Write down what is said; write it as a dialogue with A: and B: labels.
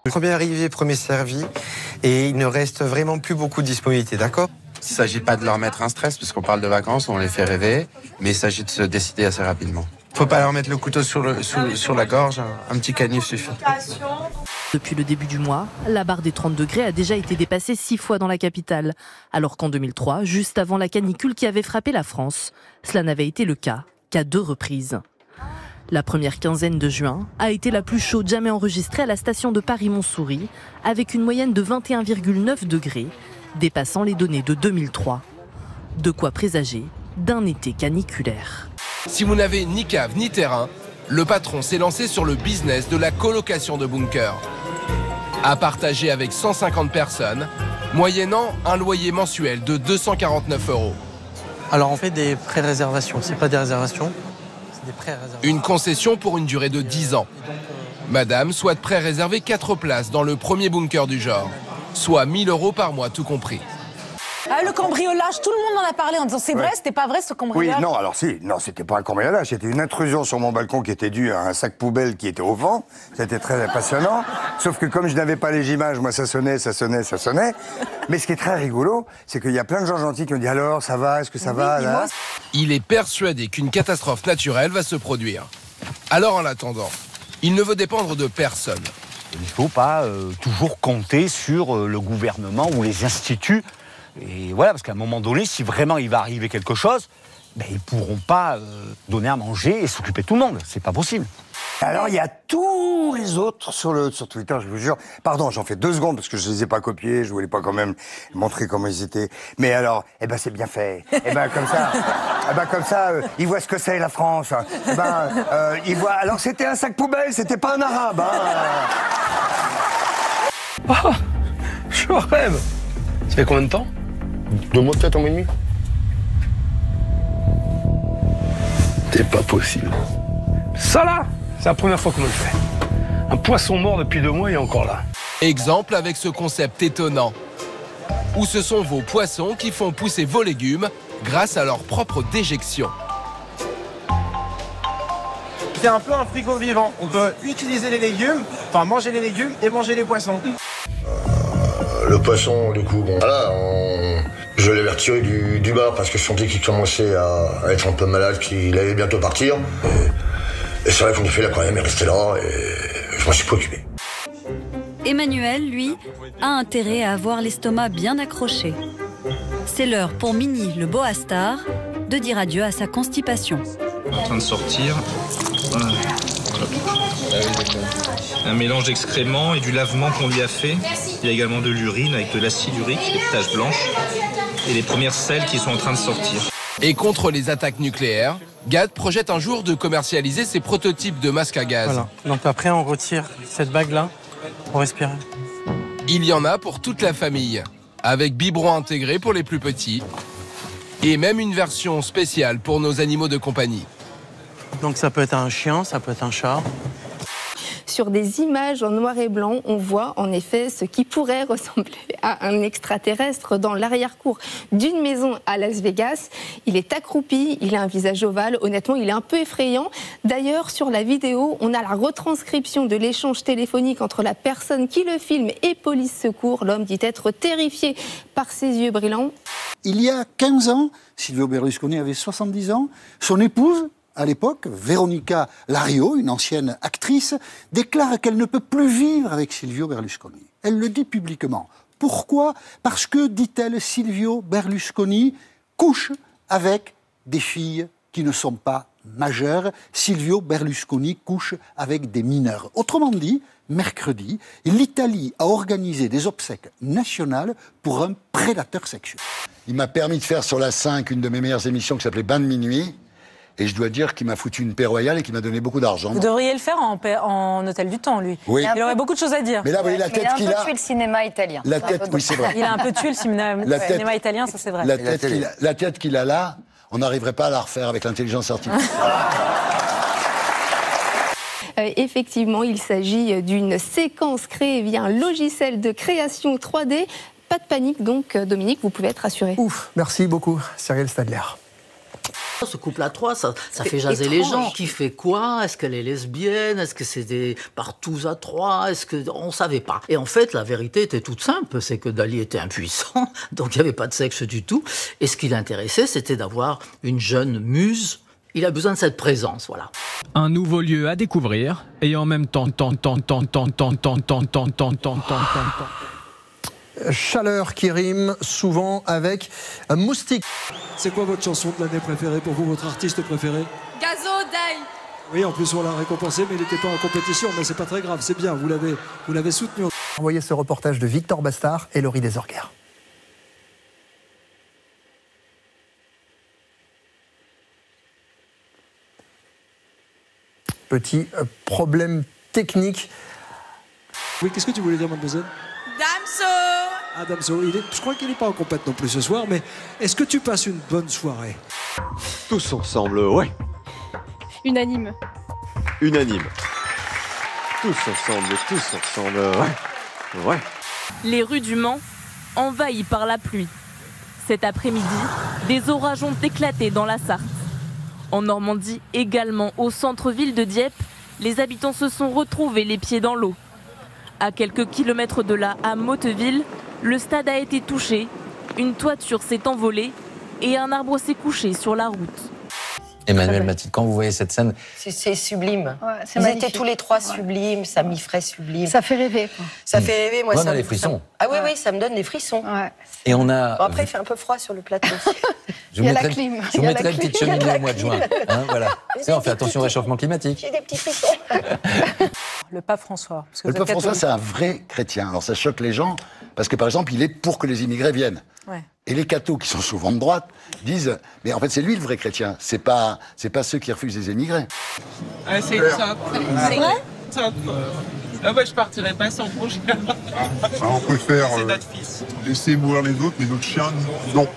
A: Premier arrivé, premier servi, et il ne reste vraiment plus beaucoup de disponibilité, d'accord ?
B: Il ne s'agit pas de leur mettre un stress, puisqu'on parle de vacances, on les fait rêver, mais il s'agit de se décider assez rapidement. Faut pas leur mettre le couteau sur la gorge, un petit canif suffit.
C: Depuis le début du mois, la barre des 30 degrés a déjà été dépassée 6 fois dans la capitale, alors qu'en 2003, juste avant la canicule qui avait frappé la France, cela n'avait été le cas qu'à 2 reprises. La première quinzaine de juin a été la plus chaude jamais enregistrée à la station de Paris-Montsouris, avec une moyenne de 21,9 degrés, dépassant les données de 2003. De quoi présager d'un été caniculaire.
D: Si vous n'avez ni cave ni terrain, le patron s'est lancé sur le business de la colocation de bunkers. À partager avec 150 personnes, moyennant un loyer mensuel de 249 €.
A: Alors on fait des pré-réservations, c'est pas des réservations, c'est des pré-réservations.
D: Une concession pour une durée de 10 ans. Madame souhaite pré-réserver 4 places dans le premier bunker du genre, soit 1 000 € par mois tout compris.
E: Ah, le cambriolage, tout le monde en a parlé en disant c'est vrai, c'était pas vrai ce cambriolage.
F: Oui, non, alors si, non, c'était pas un cambriolage, c'était une intrusion sur mon balcon qui était due à un sac poubelle qui était au vent. C'était très passionnant. Sauf que comme je n'avais pas les images, moi ça sonnait. Mais ce qui est très rigolo, c'est qu'il y a plein de gens gentils qui ont dit alors, ça va, est-ce que ça va là ?
D: Il est persuadé qu'une catastrophe naturelle va se produire. Alors en attendant, il ne veut dépendre de personne.
G: Il ne faut pas toujours compter sur le gouvernement ou les instituts. Et voilà, parce qu'à un moment donné, si vraiment il va arriver quelque chose, ils ne pourront pas donner à manger et s'occuper de tout le monde. C'est pas possible.
F: Alors il y a tous les autres sur Twitter, je vous jure. Pardon, j'en fais 2 secondes parce que je les ai pas copiés, je voulais pas quand même montrer comment ils étaient. Mais alors, c'est bien fait. Comme ça, ils voient ce que c'est la France. Ils voient. Alors c'était un sac poubelle, c'était pas un arabe.
H: Oh, je rêve. Ça fait combien de temps ?
F: 2 mois peut-être, 1 mois et demi.
H: C'est pas possible. Ça là, c'est la première fois qu'on me le fait. Un poisson mort depuis 2 mois et encore là.
D: Exemple avec ce concept étonnant, où ce sont vos poissons qui font pousser vos légumes grâce à leur propre déjection.
I: C'est un peu un frigo vivant. On peut utiliser les légumes, enfin manger les légumes et manger les poissons.
J: Le poisson, du coup, je l'avais retiré du bar parce que je sentais qu'il commençait à être un peu malade, qu'il allait bientôt partir. Et c'est vrai qu'en effet, l'aquarium est resté là et je m'en suis préoccupé.
K: Emmanuel, lui, a intérêt à avoir l'estomac bien accroché. C'est l'heure pour Mini, le boa star, de dire adieu à sa constipation.
L: En train de sortir. Voilà. Un mélange d'excréments et du lavement qu'on lui a fait. Il y a également de l'urine avec de l'acide urique, des taches blanches et les premières selles qui sont en train de sortir.
D: Et contre les attaques nucléaires, GAD projette un jour de commercialiser ses prototypes de masques à gaz.
A: Voilà. Donc après on retire cette bague-là pour respirer.
D: Il y en a pour toute la famille, avec biberon intégré pour les plus petits et même une version spéciale pour nos animaux de compagnie.
A: Donc ça peut être un chien, ça peut être un chat.
M: Sur des images en noir et blanc, on voit en effet ce qui pourrait ressembler à un extraterrestre dans l'arrière-cour d'une maison à Las Vegas. Il est accroupi, il a un visage ovale, honnêtement il est un peu effrayant. D'ailleurs sur la vidéo, on a la retranscription de l'échange téléphonique entre la personne qui le filme et police secours. L'homme dit être terrifié par ses yeux brillants.
N: Il y a 15 ans, Silvio Berlusconi avait 70 ans, son épouse, à l'époque, Veronica Lario, une ancienne actrice, déclare qu'elle ne peut plus vivre avec Silvio Berlusconi. Elle le dit publiquement. Pourquoi ? Parce que, dit-elle, Silvio Berlusconi couche avec des filles qui ne sont pas majeures. Silvio Berlusconi couche avec des mineurs. Autrement dit, mercredi, l'Italie a organisé des obsèques nationales pour un prédateur sexuel.
O: Il m'a permis de faire sur la 5 une de mes meilleures émissions qui s'appelait Bain de minuit. Et je dois dire qu'il m'a foutu une paix royale et qu'il m'a donné beaucoup d'argent.
E: Vous devriez le faire en hôtel du temps, lui.
O: Oui.
E: Il aurait beaucoup de choses à dire.
O: Mais là, vous voyez la tête qu'il a.
P: Il a un peu tué le cinéma italien.
O: La tête, oui, c'est vrai.
E: Il a un peu tué le cinéma italien, ça c'est vrai.
O: La tête qu'il a là, on n'arriverait pas à la refaire avec l'intelligence artificielle.
M: Effectivement, il s'agit d'une séquence créée via un logiciel de création 3D. Pas de panique donc, Dominique, vous pouvez être rassuré.
I: Ouf, merci beaucoup, Cyril Stadler.
P: Ce couple à trois, ça fait jaser les gens. Qui fait quoi? Est-ce qu'elle est lesbienne? Est-ce que c'est des partous à trois? On savait pas. Et en fait, la vérité était toute simple, c'est que Dali était impuissant, donc il n'y avait pas de sexe du tout. Et ce qui l'intéressait, c'était d'avoir une jeune muse. Il a besoin de cette présence, voilà.
Q: Un nouveau lieu à découvrir et en même temps,
R: Chaleur qui rime souvent avec moustique.
S: C'est quoi votre chanson de l'année préférée pour vous, votre artiste préféré?
T: Gazo Day.
S: Oui, en plus on l'a récompensé, mais il n'était pas en compétition, mais c'est pas très grave, c'est bien, vous l'avez soutenu.
R: Envoyez ce reportage de Victor Bastard et Laurie Desorguer. Petit problème technique.
S: Oui, qu'est-ce que tu voulais dire, mademoiselle?
T: Damso.
S: Ah, Damso, je crois qu'il n'est pas en compète non plus ce soir, mais est-ce que tu passes une bonne soirée?
U: Tous ensemble, ouais.
T: Unanime.
U: Unanime. Tous ensemble, ouais. Ouais.
V: Les rues du Mans envahies par la pluie. Cet après-midi, des orages ont éclaté dans la Sarthe. En Normandie, également au centre-ville de Dieppe, les habitants se sont retrouvés les pieds dans l'eau. À quelques kilomètres de là, à Motteville, le stade a été touché, une toiture s'est envolée et un arbre s'est couché sur la route.
W: Emmanuel Mathilde, quand vous voyez cette scène...
X: C'est sublime.
T: Ouais,
X: Ils étaient tous les trois sublimes, Samy Frey sublime.
T: Ça fait rêver, quoi.
X: Ça fait rêver, moi.
W: Ouais,
X: Ça
W: on a
X: me-
W: les frissons.
X: Ah oui, oui, ça me donne des frissons.
T: Ouais.
W: Et on a...
X: Bon, après, il fait un peu froid sur le plateau aussi.
W: Je vous mettrai une petite cheminée au mois de juin. Hein, voilà. On fait attention au réchauffement climatique.
X: J'ai des petits frissons.
E: Le pape François. Parce que
O: Le
E: vous êtes
O: pape François,
E: catholique.
O: c'est un vrai chrétien. Alors ça choque les gens, parce que par exemple, il est pour que les immigrés viennent.
E: Ouais.
O: Et les cathos, qui sont souvent de droite, disent « Mais en fait, c'est lui le vrai chrétien, c'est pas ceux qui refusent les émigrés. »
Y: C'est top.
X: C'est vrai?
Y: Top. Ah ouais, je partirais pas sans congé.
Z: On préfère
Y: C'est notre fils.
Z: laisser mourir les autres, mais notre chien, non.